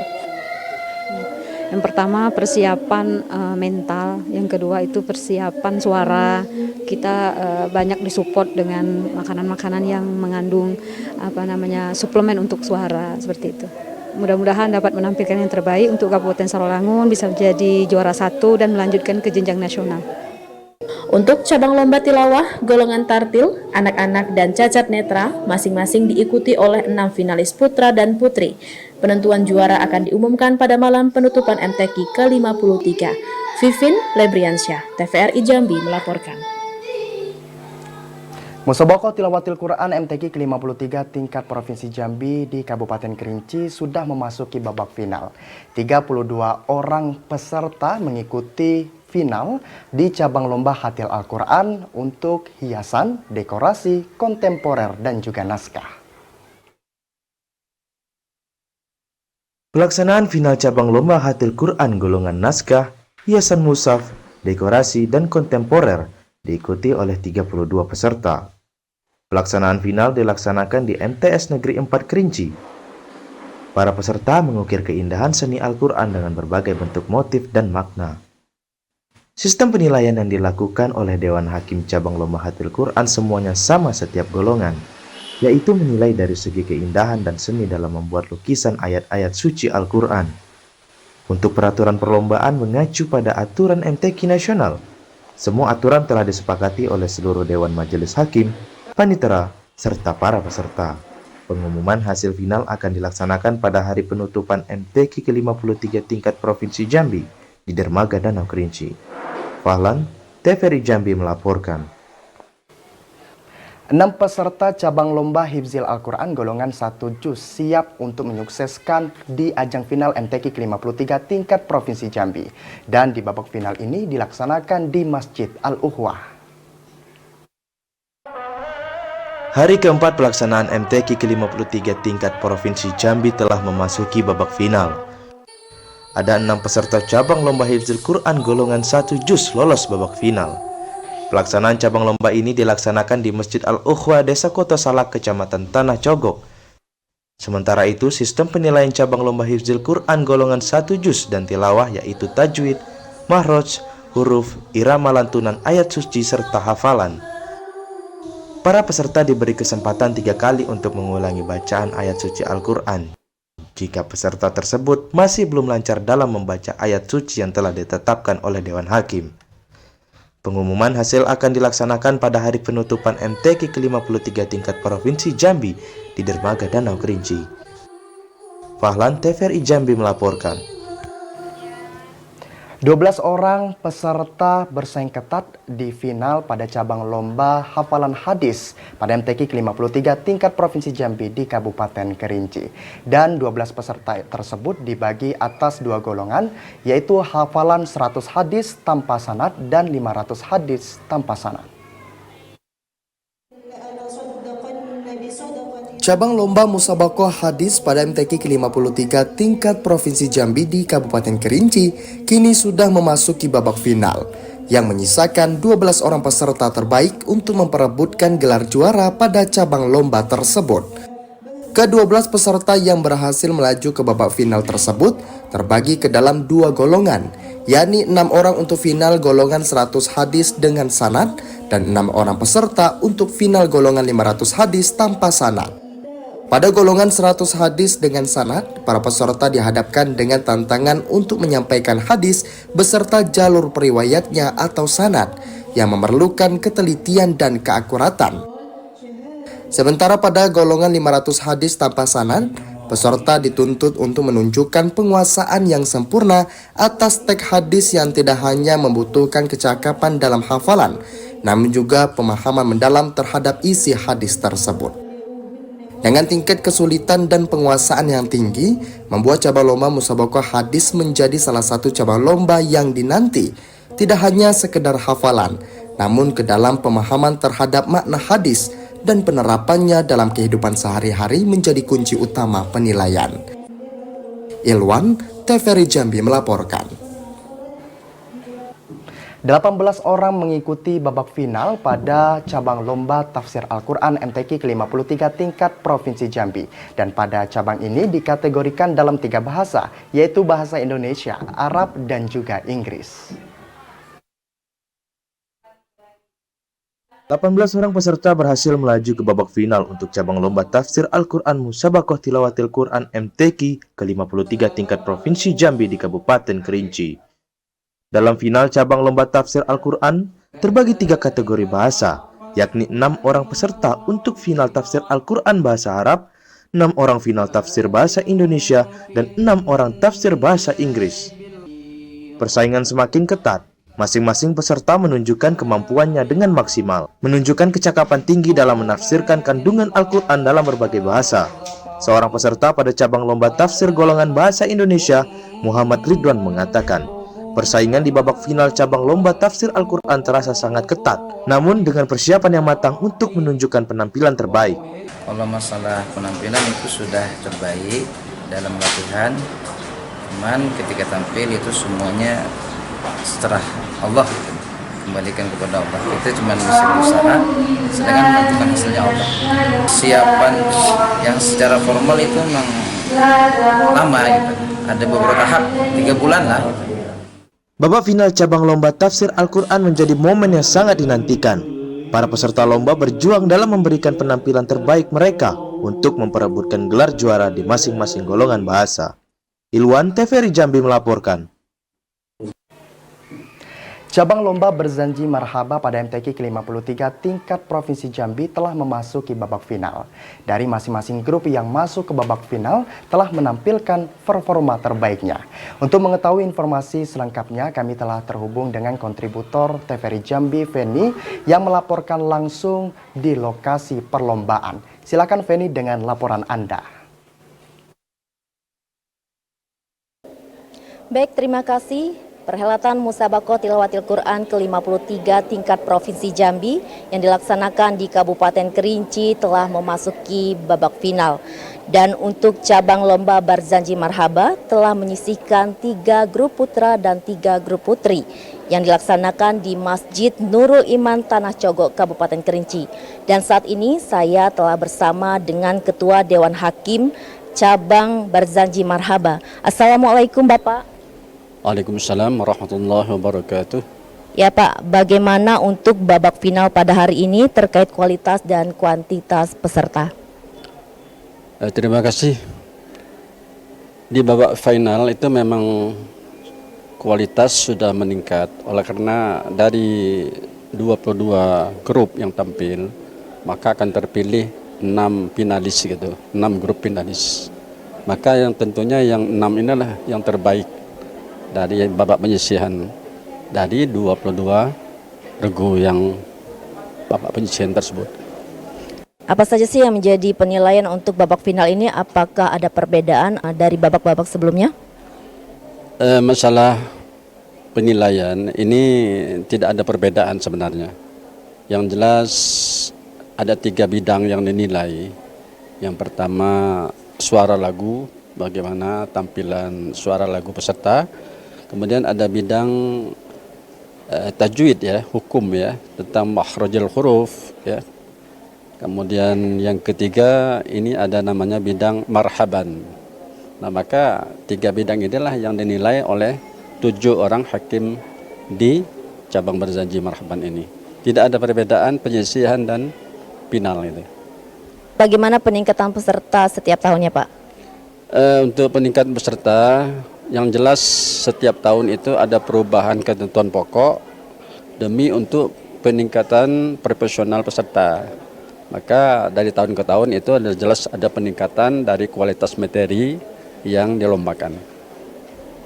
Yang pertama persiapan mental, yang kedua itu persiapan suara. Kita banyak disupport dengan makanan-makanan yang mengandung suplemen untuk suara seperti itu. Mudah-mudahan dapat menampilkan yang terbaik untuk Kabupaten Sarolangun, bisa menjadi juara 1 dan melanjutkan ke jenjang nasional. Untuk cabang lomba tilawah, golongan tartil, anak-anak dan cacat netra masing-masing diikuti oleh 6 finalis putra dan putri. Penentuan juara akan diumumkan pada malam penutupan MTQ ke-53. Vivin Lebriansyah, TVRI Jambi melaporkan. Musobaqah Tilawatil Quran MTQ ke-53 tingkat Provinsi Jambi di Kabupaten Kerinci sudah memasuki babak final. 32 orang peserta mengikuti final di cabang lomba Hatil Al-Quran untuk hiasan, dekorasi, kontemporer, dan juga naskah. Pelaksanaan final cabang lomba Hatil Quran golongan naskah, hiasan mushaf, dekorasi, dan kontemporer diikuti oleh 32 peserta. Pelaksanaan final dilaksanakan di MTS Negeri 4 Kerinci. Para peserta mengukir keindahan seni Al-Quran dengan berbagai bentuk motif dan makna. Sistem penilaian yang dilakukan oleh Dewan Hakim Cabang Lomba Hatil Quran semuanya sama setiap golongan, yaitu menilai dari segi keindahan dan seni dalam membuat lukisan ayat-ayat suci Al-Quran. Untuk peraturan perlombaan mengacu pada aturan MTQ nasional. Semua aturan telah disepakati oleh seluruh Dewan Majelis Hakim, panitera, serta para peserta. Pengumuman hasil final akan dilaksanakan pada hari penutupan MTQ ke-53 tingkat Provinsi Jambi di Dermaga Danau Kerinci. Fahlan, TVRI Jambi melaporkan. 6 peserta cabang lomba Hifzil Al-Quran golongan 1 juz siap untuk menyukseskan di ajang final MTQ ke-53 tingkat Provinsi Jambi. Dan di babak final ini dilaksanakan di Masjid Al-Ukhwah. Hari keempat pelaksanaan MTQ ke-53 tingkat Provinsi Jambi telah memasuki babak final. Ada 6 peserta cabang lomba Hifzil Quran golongan 1 juz lolos babak final. Pelaksanaan cabang lomba ini dilaksanakan di Masjid Al-Ukhwah, Desa Kota Salak, Kecamatan Tanah Cogok. Sementara itu, sistem penilaian cabang lomba Hifzil Quran golongan 1 juz dan tilawah yaitu tajwid, mahroj, huruf, irama lantunan ayat suci, serta hafalan. Para peserta diberi kesempatan 3 kali untuk mengulangi bacaan ayat suci Al-Quran. Jika peserta tersebut masih belum lancar dalam membaca ayat suci yang telah ditetapkan oleh Dewan Hakim. Pengumuman hasil akan dilaksanakan pada hari penutupan MTQ ke-53 tingkat Provinsi Jambi di Dermaga Danau Kerinci. Fahlan, TVRI Jambi melaporkan. 12 orang peserta bersaing ketat di final pada cabang lomba hafalan hadis pada MTQ ke-53 tingkat Provinsi Jambi di Kabupaten Kerinci. Dan 12 peserta tersebut dibagi atas 2 golongan, yaitu hafalan 100 hadis tanpa sanad dan 500 hadis tanpa sanad. Cabang lomba musabaqah hadis pada MTQ ke-53 tingkat Provinsi Jambi di Kabupaten Kerinci kini sudah memasuki babak final yang menyisakan 12 orang peserta terbaik untuk memperebutkan gelar juara pada cabang lomba tersebut. Ke-12 peserta yang berhasil melaju ke babak final tersebut terbagi ke dalam 2 golongan, yakni 6 orang untuk final golongan 100 hadis dengan sanad dan 6 orang peserta untuk final golongan 500 hadis tanpa sanad. Pada golongan 100 hadis dengan sanad, para peserta dihadapkan dengan tantangan untuk menyampaikan hadis beserta jalur periwayatnya atau sanad yang memerlukan ketelitian dan keakuratan. Sementara pada golongan 500 hadis tanpa sanad, peserta dituntut untuk menunjukkan penguasaan yang sempurna atas teks hadis yang tidak hanya membutuhkan kecakapan dalam hafalan, namun juga pemahaman mendalam terhadap isi hadis tersebut. Dengan tingkat kesulitan dan penguasaan yang tinggi, membuat cabang lomba musabaqah hadis menjadi salah satu cabang lomba yang dinanti, tidak hanya sekedar hafalan, namun ke dalam pemahaman terhadap makna hadis dan penerapannya dalam kehidupan sehari-hari menjadi kunci utama penilaian. Ilwan, TVRI Jambi melaporkan. 18 orang mengikuti babak final pada cabang lomba tafsir Al-Quran MTQ ke-53 tingkat Provinsi Jambi. Dan pada cabang ini dikategorikan dalam 3 bahasa, yaitu bahasa Indonesia, Arab, dan juga Inggris. 18 orang peserta berhasil melaju ke babak final untuk cabang lomba tafsir Al-Quran Musabaqah Tilawatil Quran MTQ ke-53 tingkat Provinsi Jambi di Kabupaten Kerinci. Dalam final cabang lomba tafsir Al-Quran, terbagi 3 kategori bahasa, yakni 6 orang peserta untuk final tafsir Al-Quran bahasa Arab, 6 orang final tafsir bahasa Indonesia, dan 6 orang tafsir bahasa Inggris. Persaingan semakin ketat, masing-masing peserta menunjukkan kemampuannya dengan maksimal, menunjukkan kecakapan tinggi dalam menafsirkan kandungan Al-Quran dalam berbagai bahasa. Seorang peserta pada cabang lomba tafsir golongan bahasa Indonesia, Muhammad Ridwan, mengatakan, persaingan di babak final cabang lomba tafsir Al-Quran terasa sangat ketat, namun dengan persiapan yang matang untuk menunjukkan penampilan terbaik. Kalau masalah penampilan itu sudah terbaik dalam latihan, cuman ketika tampil itu semuanya setelah Allah, kembalikan kepada Allah. Kita cuma bisa berusaha, sedangkan menentukan hasilnya Allah. Siapan yang secara formal itu memang lama, gitu. Ada beberapa tahap, 3 bulan lah. Gitu. Babak final cabang lomba tafsir Al-Quran menjadi momen yang sangat dinantikan. Para peserta lomba berjuang dalam memberikan penampilan terbaik mereka untuk memperebutkan gelar juara di masing-masing golongan bahasa. Ilwan, TVRI Jambi melaporkan. Cabang lomba Berzanji Marhaba pada MTQ ke-53 tingkat Provinsi Jambi telah memasuki babak final. Dari masing-masing grup yang masuk ke babak final telah menampilkan performa terbaiknya. Untuk mengetahui informasi selengkapnya, kami telah terhubung dengan kontributor TVRI Jambi, Feni, yang melaporkan langsung di lokasi perlombaan. Silakan Feni dengan laporan Anda. Baik, terima kasih. Perhelatan Musabakoh Tilawatil Quran ke-53 tingkat Provinsi Jambi yang dilaksanakan di Kabupaten Kerinci telah memasuki babak final. Dan untuk cabang lomba Berzanji Marhaba telah menyisihkan 3 grup putra dan 3 grup putri yang dilaksanakan di Masjid Nurul Iman Tanah Cogok, Kabupaten Kerinci. Dan saat ini saya telah bersama dengan Ketua Dewan Hakim cabang Berzanji Marhaba. Assalamualaikum Bapak. Waalaikumsalam warahmatullahi wabarakatuh. Ya Pak, bagaimana untuk babak final pada hari ini terkait kualitas dan kuantitas peserta? Terima kasih. Di babak final itu memang kualitas sudah meningkat, oleh karena dari 22 grup yang tampil, maka akan terpilih 6 finalis gitu, 6 grup finalis. Maka yang tentunya yang 6 inilah yang terbaik dari babak penyisihan dari 22 regu yang babak penyisihan tersebut. Apa saja sih yang menjadi penilaian untuk babak final ini? Apakah ada perbedaan dari babak-babak sebelumnya? Masalah penilaian ini tidak ada perbedaan sebenarnya. Yang jelas ada 3 bidang yang dinilai. Yang pertama suara lagu, bagaimana tampilan suara lagu peserta. Kemudian ada bidang tajwid ya, hukum ya, tentang makhrajul huruf ya. Kemudian yang ketiga ini ada namanya bidang marhaban. Nah, maka 3 bidang inilah yang dinilai oleh 7 orang hakim di cabang Berzanji Marhaban ini. Tidak ada perbedaan penyisihan dan final itu. Bagaimana peningkatan peserta setiap tahunnya Pak? Untuk peningkatan peserta, yang jelas setiap tahun itu ada perubahan ketentuan pokok demi untuk peningkatan profesional peserta. Maka dari tahun ke tahun itu ada jelas ada peningkatan dari kualitas materi yang dilombakan.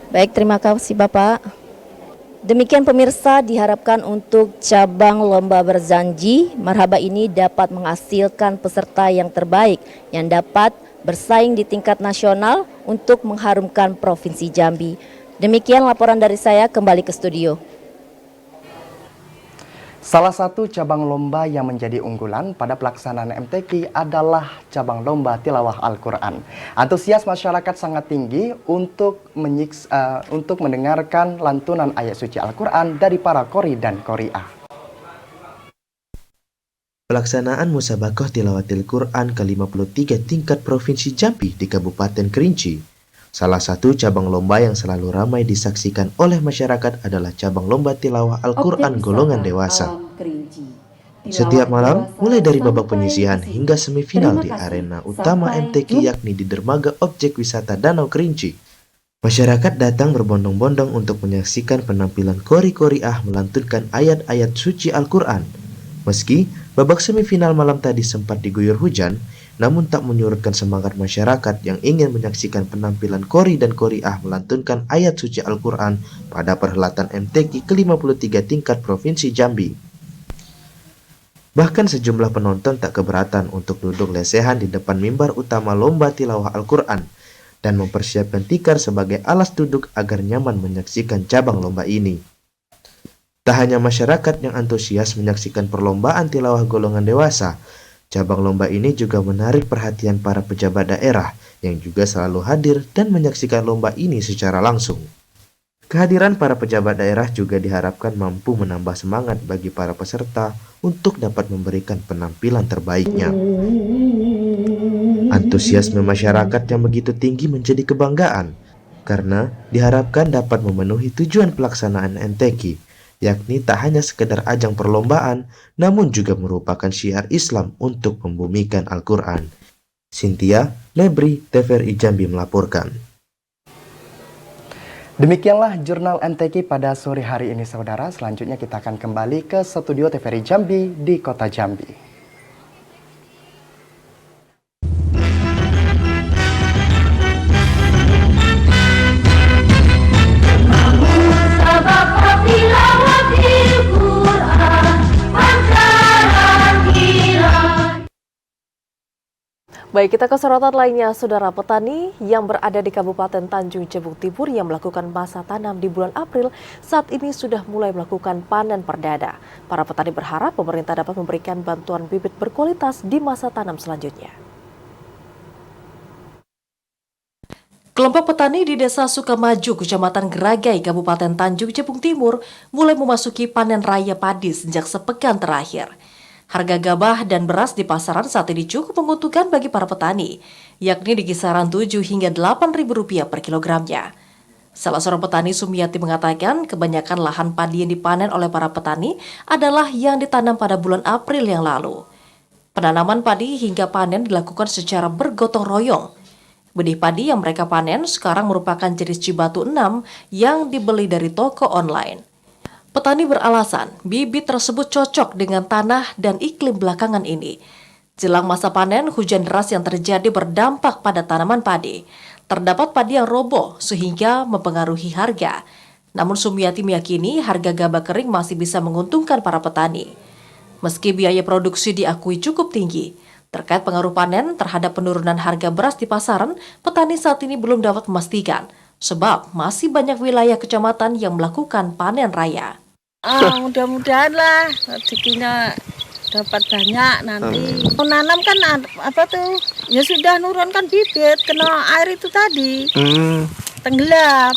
Baik, terima kasih Bapak. Demikian pemirsa, diharapkan untuk cabang lomba Berzanji Marhaba ini dapat menghasilkan peserta yang terbaik yang dapat bersaing di tingkat nasional untuk mengharumkan Provinsi Jambi. Demikian laporan dari saya, kembali ke studio. Salah satu cabang lomba yang menjadi unggulan pada pelaksanaan MTQ adalah cabang lomba tilawah Al-Quran. Antusias masyarakat sangat tinggi untuk mendengarkan lantunan ayat suci Al-Quran dari para qori dan qori'ah. Pelaksanaan Musabakoh Tilawatil Quran ke-53 tingkat Provinsi Jambi di Kabupaten Kerinci. Salah satu cabang lomba yang selalu ramai disaksikan oleh masyarakat adalah cabang lomba tilawah Al-Quran golongan dewasa. Setiap malam, mulai dari babak penyisihan hingga semifinal di arena utama MTQ yakni di dermaga objek wisata Danau Kerinci. Masyarakat datang berbondong-bondong untuk menyaksikan penampilan qori-qori'ah melantunkan ayat-ayat suci Al-Quran. Meski babak semifinal malam tadi sempat diguyur hujan, namun tak menyurutkan semangat masyarakat yang ingin menyaksikan penampilan qori dan qori'ah melantunkan ayat suci Al-Quran pada perhelatan MTQ ke-53 tingkat Provinsi Jambi. Bahkan sejumlah penonton tak keberatan untuk duduk lesehan di depan mimbar utama lomba tilawah Al-Quran dan mempersiapkan tikar sebagai alas duduk agar nyaman menyaksikan cabang lomba ini. Tak hanya masyarakat yang antusias menyaksikan perlombaan tilawah golongan dewasa, cabang lomba ini juga menarik perhatian para pejabat daerah yang juga selalu hadir dan menyaksikan lomba ini secara langsung. Kehadiran para pejabat daerah juga diharapkan mampu menambah semangat bagi para peserta untuk dapat memberikan penampilan terbaiknya. Antusiasme masyarakat yang begitu tinggi menjadi kebanggaan karena diharapkan dapat memenuhi tujuan pelaksanaan MTQ, yakni tak hanya sekedar ajang perlombaan, namun juga merupakan syiar Islam untuk membumikan Al-Quran. Cynthia, Lebri, TVRI Jambi melaporkan. Demikianlah Jurnal MTQ pada sore hari ini, saudara. Selanjutnya kita akan kembali ke studio TVRI Jambi di Kota Jambi. Baik, kita ke sorotan lainnya, saudara. Petani yang berada di Kabupaten Tanjung Jabung Timur yang melakukan masa tanam di bulan April saat ini sudah mulai melakukan panen perdana. Para petani berharap pemerintah dapat memberikan bantuan bibit berkualitas di masa tanam selanjutnya. Kelompok petani di Desa Sukamaju, Kecamatan Geragai, Kabupaten Tanjung Jabung Timur mulai memasuki panen raya padi sejak sepekan terakhir. Harga gabah dan beras di pasaran saat ini cukup menguntungkan bagi para petani, yakni di kisaran 7 hingga 8.000 rupiah per kilogramnya. Salah seorang petani, Sumiati, mengatakan kebanyakan lahan padi yang dipanen oleh para petani adalah yang ditanam pada bulan April yang lalu. Penanaman padi hingga panen dilakukan secara bergotong royong. Benih padi yang mereka panen sekarang merupakan jenis Cibatu 6 yang dibeli dari toko online. Petani beralasan bibit tersebut cocok dengan tanah dan iklim belakangan ini. Jelang masa panen, hujan deras yang terjadi berdampak pada tanaman padi. Terdapat padi yang roboh sehingga mempengaruhi harga. Namun Sumiati meyakini harga gabah kering masih bisa menguntungkan para petani. Meski biaya produksi diakui cukup tinggi, terkait pengaruh panen terhadap penurunan harga beras di pasaran, petani saat ini belum dapat memastikan, sebab masih banyak wilayah kecamatan yang melakukan panen raya. Mudah-mudahan lah rezekinya dapat banyak nanti. Menanam kan apa tuh? Ya sudah nurunkan bibit, kena air itu tadi. Tenggelam.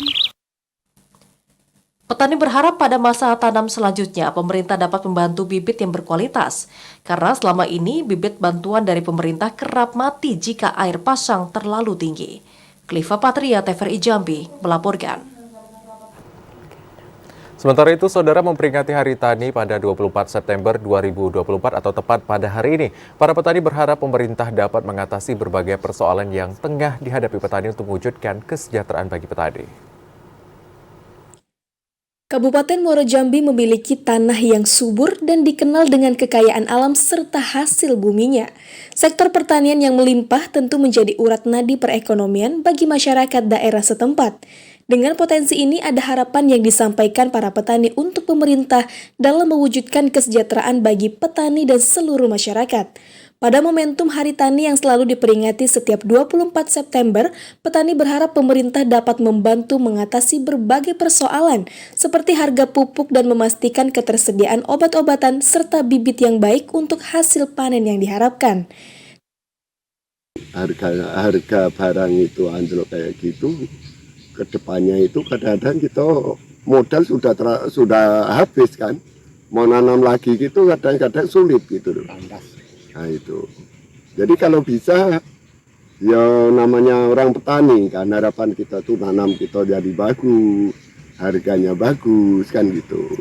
Petani berharap pada masa tanam selanjutnya pemerintah dapat membantu bibit yang berkualitas. Karena selama ini bibit bantuan dari pemerintah kerap mati jika air pasang terlalu tinggi. Kliva Patria, TVRI Jambi, melaporkan. Sementara itu, saudara, memperingati Hari Tani pada 24 September 2024 atau tepat pada hari ini, para petani berharap pemerintah dapat mengatasi berbagai persoalan yang tengah dihadapi petani untuk mewujudkan kesejahteraan bagi petani. Kabupaten Muaro Jambi memiliki tanah yang subur dan dikenal dengan kekayaan alam serta hasil buminya. Sektor pertanian yang melimpah tentu menjadi urat nadi perekonomian bagi masyarakat daerah setempat. Dengan potensi ini ada harapan yang disampaikan para petani untuk pemerintah dalam mewujudkan kesejahteraan bagi petani dan seluruh masyarakat. Pada momentum Hari Tani yang selalu diperingati setiap 24 September, petani berharap pemerintah dapat membantu mengatasi berbagai persoalan seperti harga pupuk dan memastikan ketersediaan obat-obatan serta bibit yang baik untuk hasil panen yang diharapkan. Harga barang itu anjlok kayak gitu, kedepannya itu kadang-kadang kita modal sudah habis kan, mau nanam lagi gitu kadang-kadang sulit gitu loh. Nah itu, jadi kalau bisa ya namanya orang petani kan, harapan kita tuh nanam kita jadi bagus, harganya bagus kan gitu.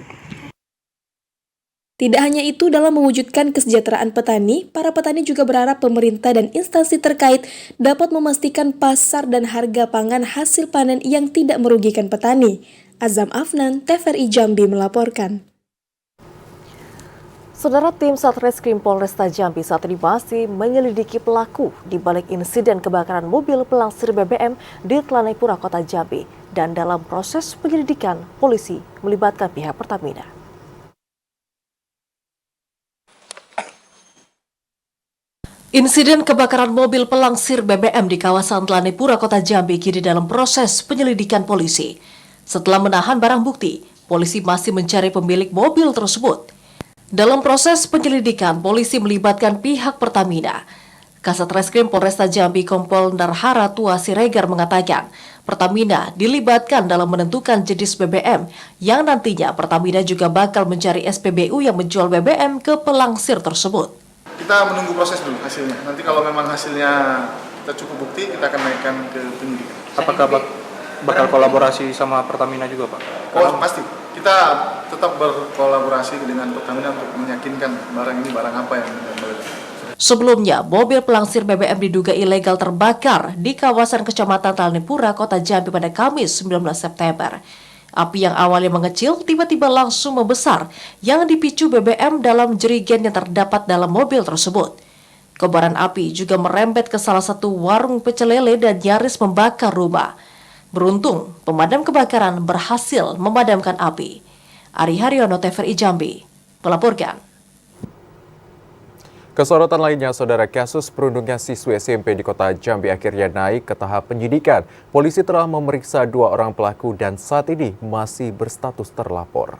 Tidak hanya itu, dalam mewujudkan kesejahteraan petani, para petani juga berharap pemerintah dan instansi terkait dapat memastikan pasar dan harga pangan hasil panen yang tidak merugikan petani. Azam Afnan, TVRI Jambi melaporkan. Saudara, tim Satreskrim Polresta Jambi saat ini masih menyelidiki pelaku di balik insiden kebakaran mobil pelangsir BBM di Telanai-Pura, Kota Jambi. Dan dalam proses penyelidikan, polisi melibatkan pihak Pertamina. Insiden kebakaran mobil pelangsir BBM di kawasan Telanai-Pura, Kota Jambi kini dalam proses penyelidikan polisi. Setelah menahan barang bukti, polisi masih mencari pemilik mobil tersebut. Dalam proses penyelidikan, polisi melibatkan pihak Pertamina. Kasat Reskrim Polresta Jambi Kompol Narhara Tua Siregar mengatakan, Pertamina dilibatkan dalam menentukan jenis BBM yang nantinya Pertamina juga bakal mencari SPBU yang menjual BBM ke pelangsir tersebut. Kita menunggu proses dulu hasilnya. Nanti kalau memang hasilnya kita cukup bukti, kita akan naikkan ke penyidikan. Apakah bakal kolaborasi sama Pertamina juga, Pak? Oh, pasti. Kita tetap berkolaborasi dengan Pertamina untuk meyakinkan barang ini barang apa yang meledak. Sebelumnya, mobil pelangsir BBM diduga ilegal terbakar di kawasan Kecamatan Talnipura, Kota Jambi pada Kamis 19 September. Api yang awalnya mengecil tiba-tiba langsung membesar yang dipicu BBM dalam jerigen yang terdapat dalam mobil tersebut. Kobaran api juga merembet ke salah satu warung pecel lele dan nyaris membakar rumah. Beruntung, pemadam kebakaran berhasil memadamkan api. Ari Haryono, TVRI Jambi, melaporkan. Kesorotan lainnya, saudara, kasus perundungan siswi SMP di Kota Jambi akhirnya naik ke tahap penyidikan. Polisi telah memeriksa 2 orang pelaku dan saat ini masih berstatus terlapor.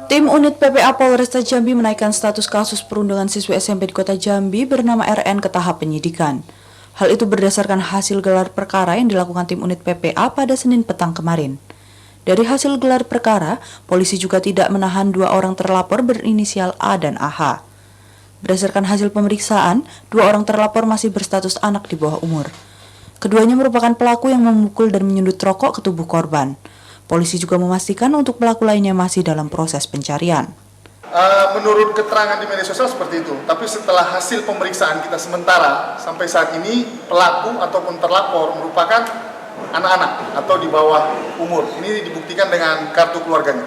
Tim unit PPA Polresta Jambi menaikkan status kasus perundungan siswi SMP di Kota Jambi bernama RN ke tahap penyidikan. Hal itu berdasarkan hasil gelar perkara yang dilakukan tim unit PPA pada Senin petang kemarin. Dari hasil gelar perkara, polisi juga tidak menahan 2 orang terlapor berinisial A dan AH. Berdasarkan hasil pemeriksaan, 2 orang terlapor masih berstatus anak di bawah umur. Keduanya merupakan pelaku yang memukul dan menyundut rokok ke tubuh korban. Polisi juga memastikan untuk pelaku lainnya masih dalam proses pencarian. Menurut keterangan di media sosial seperti itu, tapi setelah hasil pemeriksaan kita sementara, sampai saat ini pelaku ataupun terlapor merupakan anak-anak atau di bawah umur. Ini dibuktikan dengan kartu keluarganya.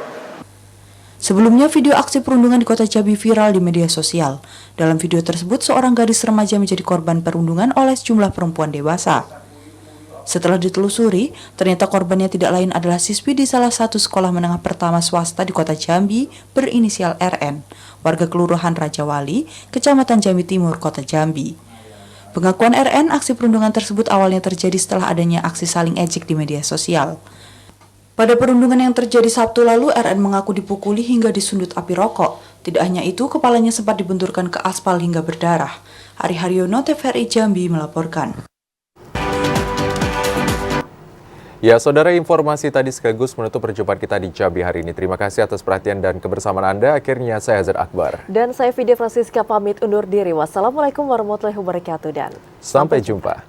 Sebelumnya, video aksi perundungan di Kota Jambi viral di media sosial. Dalam video tersebut, seorang gadis remaja menjadi korban perundungan oleh sejumlah perempuan dewasa. Setelah ditelusuri, ternyata korbannya tidak lain adalah siswi di salah satu sekolah menengah pertama swasta di Kota Jambi berinisial RN, warga Kelurahan Rajawali, Kecamatan Jambi Timur, Kota Jambi. Pengakuan RN, aksi perundungan tersebut awalnya terjadi setelah adanya aksi saling ejek di media sosial. Pada perundungan yang terjadi Sabtu lalu, RN mengaku dipukuli hingga disundut api rokok. Tidak hanya itu, kepalanya sempat dibenturkan ke aspal hingga berdarah. Ari Haryono, TVRI Jambi melaporkan. Ya, saudara, informasi tadi sekaligus menutup perjumpaan kita di Jambi hari ini. Terima kasih atas perhatian dan kebersamaan Anda. Akhirnya saya Azhar Akbar. Dan saya Vidya Francisca pamit undur diri. Wassalamualaikum warahmatullahi wabarakatuh dan sampai jumpa.